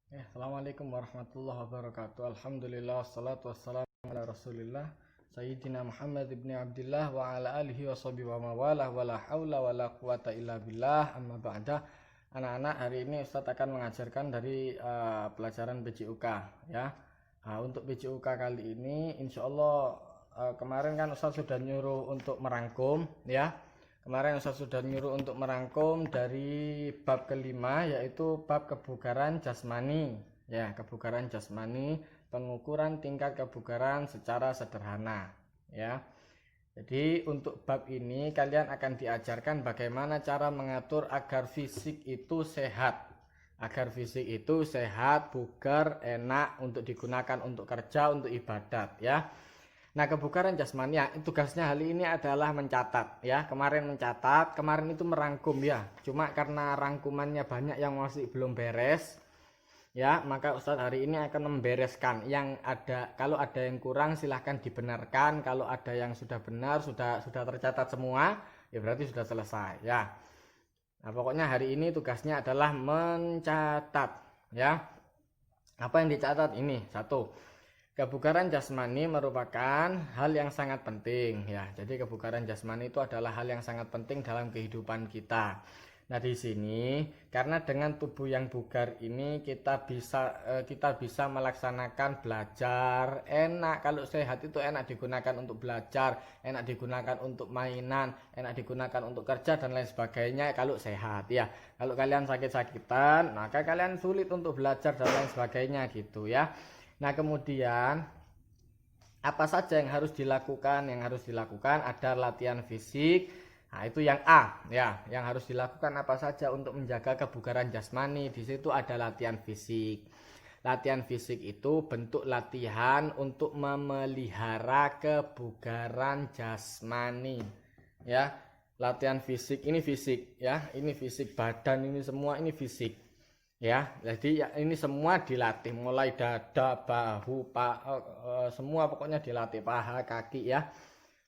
Assalamualaikum warahmatullahi wabarakatuh. Alhamdulillah, wassalatu wassalamu ala rasulillah Sayyidina Muhammad ibn Abdullah wa ala alihi wa sahbihi wa mawalah wa la hawla wa la quwata illa billah amma ba'da. Anak-anak, hari ini Ustadz akan mengajarkan dari pelajaran BCUK ya. Untuk BCUK kali ini insya Allah kemarin kan Ustadz sudah nyuruh untuk merangkum ya. Kemarin Ustaz sudah nyuruh untuk merangkum dari bab kelima, yaitu bab kebugaran jasmani. Ya, kebugaran jasmani, pengukuran tingkat kebugaran secara sederhana. Ya, jadi untuk bab ini kalian akan diajarkan bagaimana cara mengatur agar fisik itu sehat. Agar fisik itu sehat, bugar, enak untuk digunakan untuk kerja, untuk ibadat ya. Nah, kebugaran jasmani ya, tugasnya hari ini adalah mencatat ya. Kemarin mencatat, kemarin itu merangkum ya. Cuma karena rangkumannya banyak yang masih belum beres ya, maka Ustadz hari ini akan membereskan yang ada. Kalau ada yang kurang silahkan dibenarkan. Kalau ada yang sudah benar, sudah tercatat semua, ya berarti sudah selesai ya. Nah, pokoknya hari ini tugasnya adalah mencatat ya. Apa yang dicatat ini? Satu, kebugaran jasmani merupakan hal yang sangat penting ya. Jadi kebugaran jasmani itu adalah hal yang sangat penting dalam kehidupan kita. Nah, di sini karena dengan tubuh yang bugar ini kita bisa melaksanakan belajar enak. Kalau sehat itu enak digunakan untuk belajar, enak digunakan untuk mainan, enak digunakan untuk kerja dan lain sebagainya kalau sehat ya. Kalau kalian sakit-sakitan, maka kalian sulit untuk belajar dan lain sebagainya gitu ya. Nah, kemudian apa saja yang harus dilakukan? Yang harus dilakukan ada latihan fisik. Nah, itu yang A ya. Yang harus dilakukan apa saja untuk menjaga kebugaran jasmani? Di situ ada latihan fisik. Latihan fisik itu bentuk latihan untuk memelihara kebugaran jasmani. Ya, latihan fisik ini fisik ya. Ini fisik badan, ini semua ini fisik. Ya, jadi ya, ini semua dilatih mulai dada, bahu, semua pokoknya dilatih, paha, kaki ya,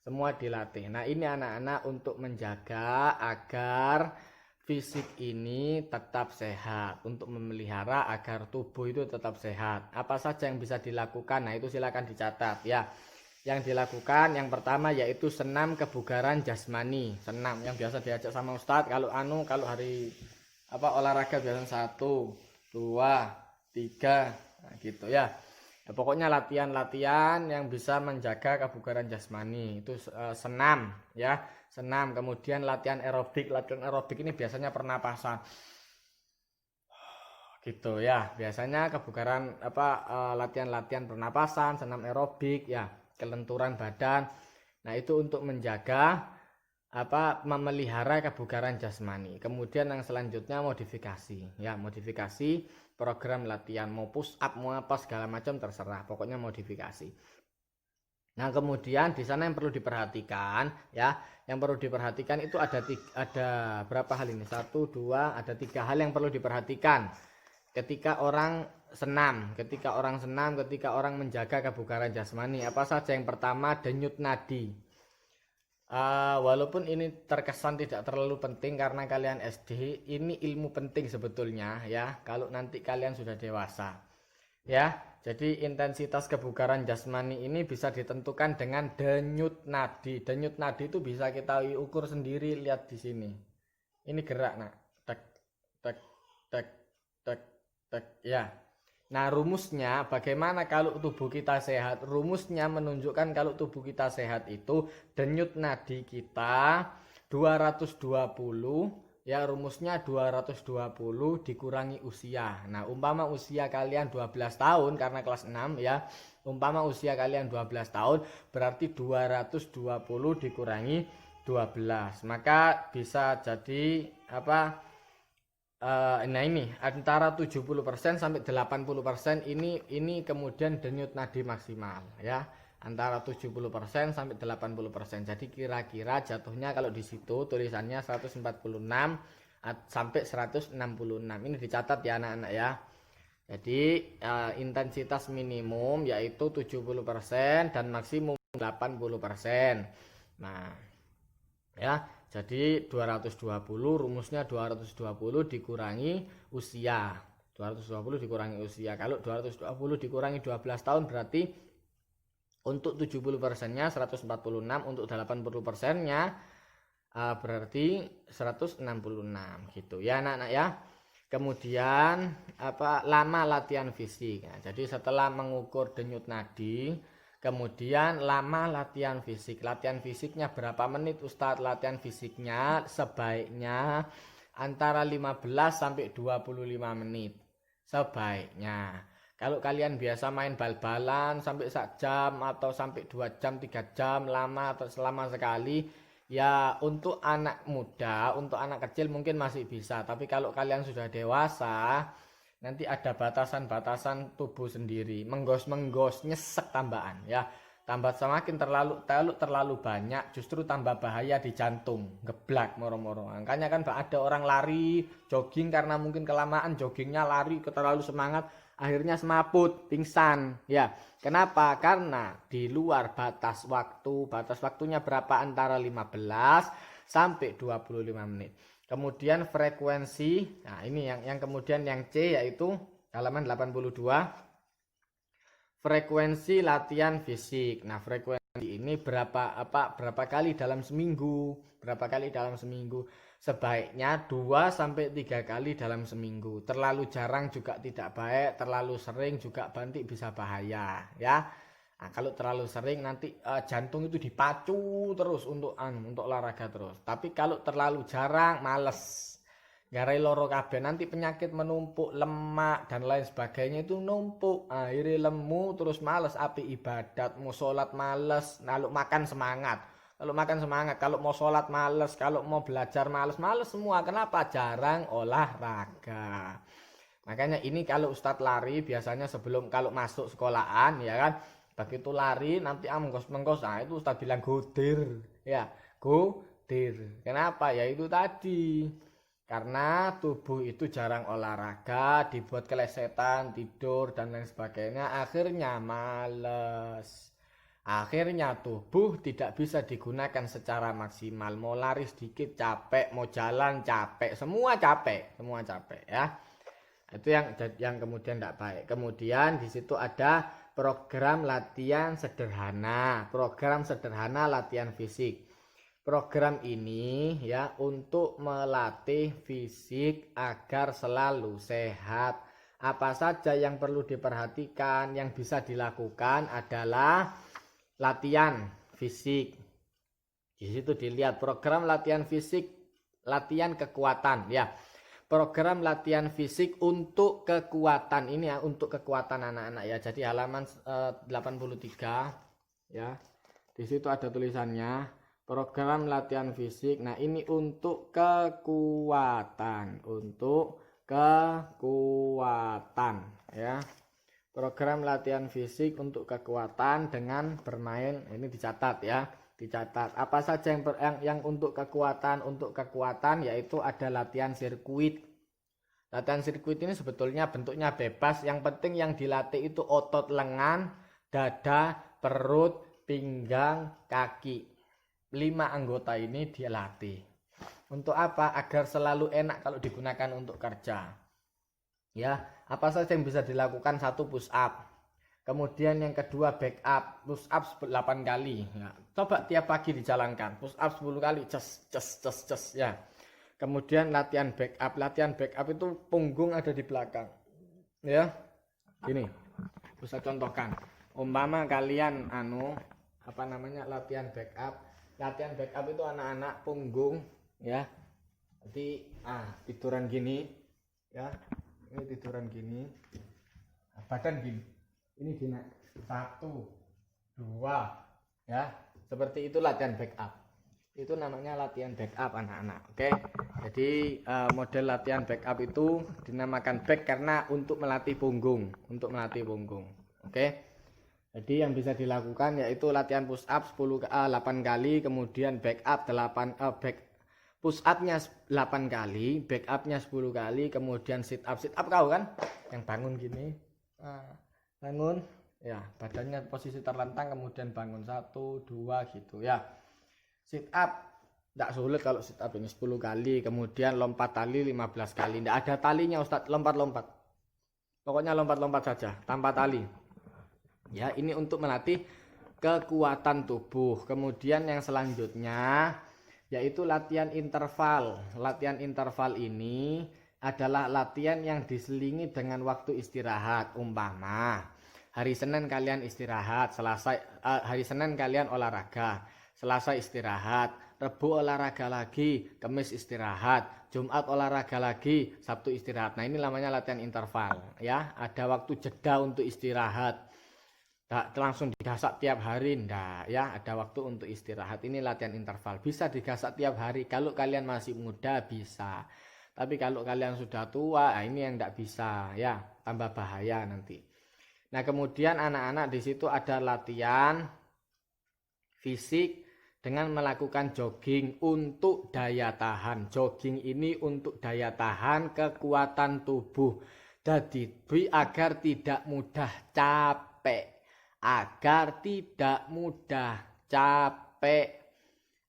semua dilatih. Nah, ini anak-anak untuk menjaga agar fisik ini tetap sehat, untuk memelihara agar tubuh itu tetap sehat. Apa saja yang bisa dilakukan? Nah, itu silakan dicatat ya. Yang dilakukan yang pertama yaitu senam kebugaran jasmani. Senam yang biasa diajak sama Ustadz kalau hari olahraga biasa 1, 2, 3 nah, gitu ya. Ya, pokoknya latihan-latihan yang bisa menjaga kebugaran jasmani itu senam ya, senam. Kemudian latihan aerobik ini biasanya pernapasan gitu ya. Biasanya kebugaran latihan-latihan pernapasan, senam aerobik ya, kelenturan badan. Nah, itu untuk menjaga memelihara kebugaran jasmani. Kemudian yang selanjutnya modifikasi ya, modifikasi program latihan, mau push up mau apa segala macam terserah, pokoknya modifikasi. Nah, kemudian di sana yang perlu diperhatikan ya, yang perlu diperhatikan itu ada berapa hal ini? 1, 2, ada 3 hal yang perlu diperhatikan ketika orang senam, ketika orang menjaga kebugaran jasmani. Apa saja? Yang pertama, denyut nadi. Walaupun ini terkesan tidak terlalu penting karena kalian SD, ini ilmu penting sebetulnya ya, kalau nanti kalian sudah dewasa ya. Jadi intensitas kebugaran jasmani ini bisa ditentukan dengan denyut nadi. Denyut nadi itu bisa kita ukur sendiri, lihat di sini. Ini gerak nak, tek tek tek tek tek ya. Nah, rumusnya bagaimana kalau tubuh kita sehat? Rumusnya menunjukkan kalau tubuh kita sehat itu denyut nadi kita 220 ya, rumusnya 220 dikurangi usia. Nah, umpama usia kalian 12 tahun karena kelas 6 ya. Umpama usia kalian 12 tahun berarti 220 dikurangi 12. Maka bisa jadi nah, ini antara 70% sampai 80% ini kemudian denyut nadi maksimal ya, antara 70% sampai 80%. Jadi kira-kira jatuhnya kalau di situ tulisannya 146 sampai 166. Ini dicatat ya anak-anak ya. Jadi intensitas minimum yaitu 70% dan maksimum 80%. Nah, ya. Jadi 220 rumusnya 220 dikurangi usia. 220 dikurangi usia. Kalau 220 dikurangi 12 tahun berarti untuk 70%-nya 146, untuk 80%-nya berarti 166 gitu ya anak-anak ya. Kemudian lama latihan fisik. Nah, jadi setelah mengukur denyut nadi, kemudian lama latihan fisik. Latihan fisiknya berapa menit Ustadz? Latihan fisiknya sebaiknya antara 15 sampai 25 menit. Sebaiknya. Kalau kalian biasa main bal-balan sampai 1 jam atau sampai 2 jam, 3 jam lama atau selama sekali, ya untuk anak muda, untuk anak kecil mungkin masih bisa. Tapi kalau kalian sudah dewasa, nanti ada batasan-batasan tubuh sendiri. Menggos-menggos, nyesek tambahan ya. Tambah semakin terlalu banyak justru tambah bahaya di jantung, geblak moro-moro. Makanya kan ada orang lari, jogging karena mungkin kelamaan joggingnya, lari terlalu semangat, akhirnya semaput, pingsan ya. Kenapa? Karena di luar batas waktu. Batas waktunya berapa? Antara 15 sampai 25 menit. Kemudian frekuensi, nah ini yang kemudian yang C yaitu halaman 82. Frekuensi latihan fisik. Nah, frekuensi ini berapa kali dalam seminggu? Berapa kali dalam seminggu? Sebaiknya 2 sampai 3 kali dalam seminggu. Terlalu jarang juga tidak baik, terlalu sering juga nanti bisa bahaya, ya. Nah, kalau terlalu sering nanti jantung itu dipacu terus untuk olahraga terus. Tapi kalau terlalu jarang males. Garai loro kabeh, nanti penyakit menumpuk, lemak dan lain sebagainya itu numpuk, akhirnya lemu terus males api ibadat, mau sholat males, lalu makan semangat. Kalau makan semangat, kalau mau sholat males, kalau mau belajar males semua. Kenapa? Jarang olahraga. Makanya ini kalau Ustadz lari biasanya sebelum kalau masuk sekolahan ya kan, begitu lari nanti menggos-menggos, nah itu Ustadz bilang godir ya, godir. Kenapa? Ya itu tadi. Karena tubuh itu jarang olahraga, dibuat kelesetan, tidur, dan lain sebagainya. Akhirnya males. Akhirnya tubuh tidak bisa digunakan secara maksimal. Mau lari sedikit capek, mau jalan capek. Semua capek ya. Itu yang kemudian tidak baik. Kemudian di situ ada program latihan sederhana. Program sederhana latihan fisik. Program ini ya untuk melatih fisik agar selalu sehat. Apa saja yang perlu diperhatikan, yang bisa dilakukan adalah latihan fisik. Di situ dilihat program latihan fisik, latihan kekuatan ya. Program latihan fisik untuk kekuatan ini ya, untuk kekuatan anak-anak ya. Jadi halaman 83 ya. Di situ ada tulisannya. Program latihan fisik. Nah, ini untuk kekuatan, ya. Program latihan fisik untuk kekuatan dengan bermain, ini dicatat ya. Dicatat. Apa saja yang untuk kekuatan? Untuk kekuatan yaitu ada latihan sirkuit. Latihan sirkuit ini sebetulnya bentuknya bebas, yang penting yang dilatih itu otot lengan, dada, perut, pinggang, kaki. 5 anggota ini dilatih. Untuk apa? Agar selalu enak kalau digunakan untuk kerja. Ya, apa saja yang bisa dilakukan? 1 push up. Kemudian yang kedua back up, push up 8 kali. Ya, coba tiap pagi dijalankan. Push up 10 kali, ces ya. Kemudian latihan back up. Latihan back up itu punggung ada di belakang. Ya. Gini. Bisa contohkan. Umpama kalian latihan back up. Latihan back up itu anak-anak punggung ya. Jadi tiduran gini ya. Ini tiduran gini. Badan gini. Ini gini. 1 2 ya. Seperti itu latihan back up. Itu namanya latihan back up anak-anak. Oke. Jadi model latihan back up itu dinamakan back karena untuk melatih punggung, Oke. Jadi yang bisa dilakukan yaitu latihan push up 8 kali, kemudian back up push upnya 8 kali, back upnya 10 kali, kemudian sit up kau kan yang bangun gini, bangun ya, badannya posisi terlentang kemudian bangun 1 2 gitu ya. Sit up tidak sulit kalau sit up ini 10 kali, kemudian lompat tali 15 kali. Tidak ada talinya Ustadz, lompat Pokoknya lompat-lompat saja tanpa tali. Ya, ini untuk melatih kekuatan tubuh. Kemudian yang selanjutnya yaitu latihan interval. Latihan interval ini adalah latihan yang diselingi dengan waktu istirahat. Umpama hari Senin kalian istirahat, hari Senin kalian olahraga, Selasa istirahat, Rebu olahraga lagi, Kamis istirahat, Jumat olahraga lagi, Sabtu istirahat. Nah, ini namanya latihan interval ya. Ada waktu jeda untuk istirahat. Nggak langsung digasak tiap hari, ndak ya, ada waktu untuk istirahat. Ini latihan interval. Bisa digasak tiap hari kalau kalian masih muda bisa. Tapi kalau kalian sudah tua, nah ini yang ndak bisa ya, tambah bahaya nanti. Nah, kemudian anak-anak di situ ada latihan fisik dengan melakukan jogging untuk daya tahan. Jogging ini untuk daya tahan kekuatan tubuh. Jadi agar tidak mudah capek. Agar tidak mudah capek.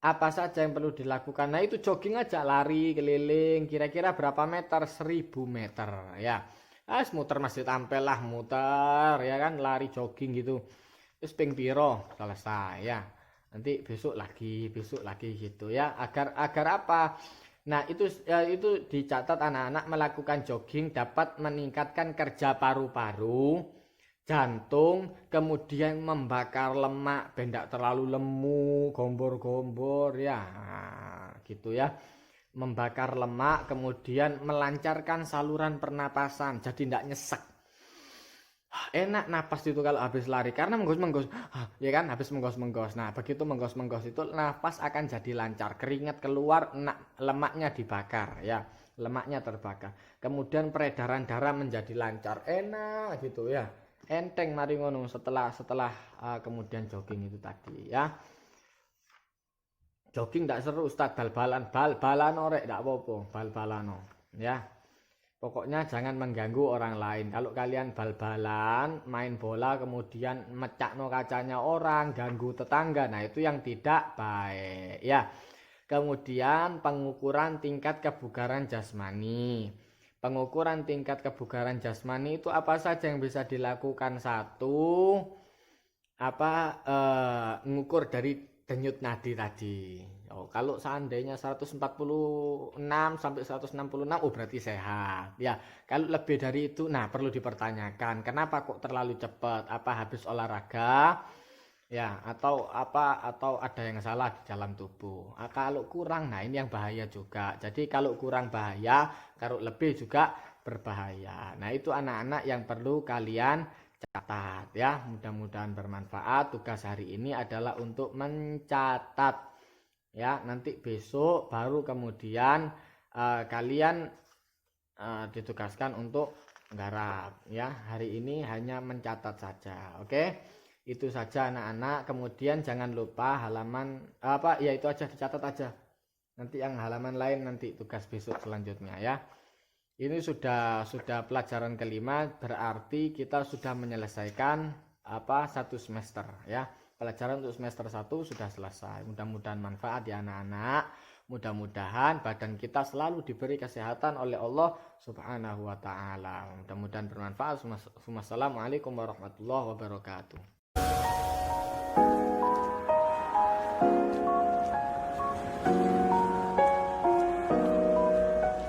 Apa saja yang perlu dilakukan? Nah, itu jogging aja, lari keliling kira-kira berapa meter? 1000 meter ya. Muter masih tampil lah, muter ya kan, lari jogging gitu. Terus ping piro selesai ya. Nanti besok lagi gitu ya. Agar apa? Nah, itu dicatat anak-anak melakukan jogging dapat meningkatkan kerja paru-paru, jantung, kemudian membakar lemak, bendak terlalu lemu, gombor-gombor ya, gitu ya. Membakar lemak, kemudian melancarkan saluran pernapasan, jadi tidak nyesek. Enak napas itu kalau habis lari karena menggos-menggos, ya kan, habis menggos-menggos. Nah, begitu menggos-menggos itu napas akan jadi lancar, keringat keluar, lemaknya dibakar ya, lemaknya terbakar. Kemudian peredaran darah menjadi lancar, enak gitu ya. Enteng mari ngono setelah kemudian jogging itu tadi ya. Jogging tidak seru Ustaz, bal-balan orek tidak apa-apa, bal-balano ya. Pokoknya jangan mengganggu orang lain. Kalau kalian bal-balan, main bola kemudian mecakno kacanya orang, ganggu tetangga, nah itu yang tidak baik ya. Kemudian pengukuran tingkat kebugaran jasmani. Pengukuran tingkat kebugaran jasmani itu apa saja yang bisa dilakukan? Satu, mengukur dari denyut nadi tadi. Kalau seandainya 146 sampai 166, berarti sehat. Ya, kalau lebih dari itu, nah perlu dipertanyakan, kenapa kok terlalu cepat? Apa habis olahraga? Ya, atau ada yang salah di dalam tubuh. Kalau kurang, nah ini yang bahaya juga. Jadi kalau kurang bahaya, kalau lebih juga berbahaya. Nah, itu anak-anak yang perlu kalian catat ya. Mudah-mudahan bermanfaat. Tugas hari ini adalah untuk mencatat. Ya, nanti besok baru kemudian kalian ditugaskan untuk nggarap ya. Hari ini hanya mencatat saja. Oke. Itu saja anak-anak. Kemudian jangan lupa halaman ya itu aja, dicatat aja. Nanti yang halaman lain nanti tugas besok selanjutnya ya. Ini sudah pelajaran kelima, berarti kita sudah menyelesaikan satu semester ya. Pelajaran untuk semester 1 sudah selesai. Mudah-mudahan manfaat ya anak-anak. Mudah-mudahan badan kita selalu diberi kesehatan oleh Allah Subhanahu wa taala. Mudah-mudahan bermanfaat. Wassalamualaikum warahmatullahi wabarakatuh.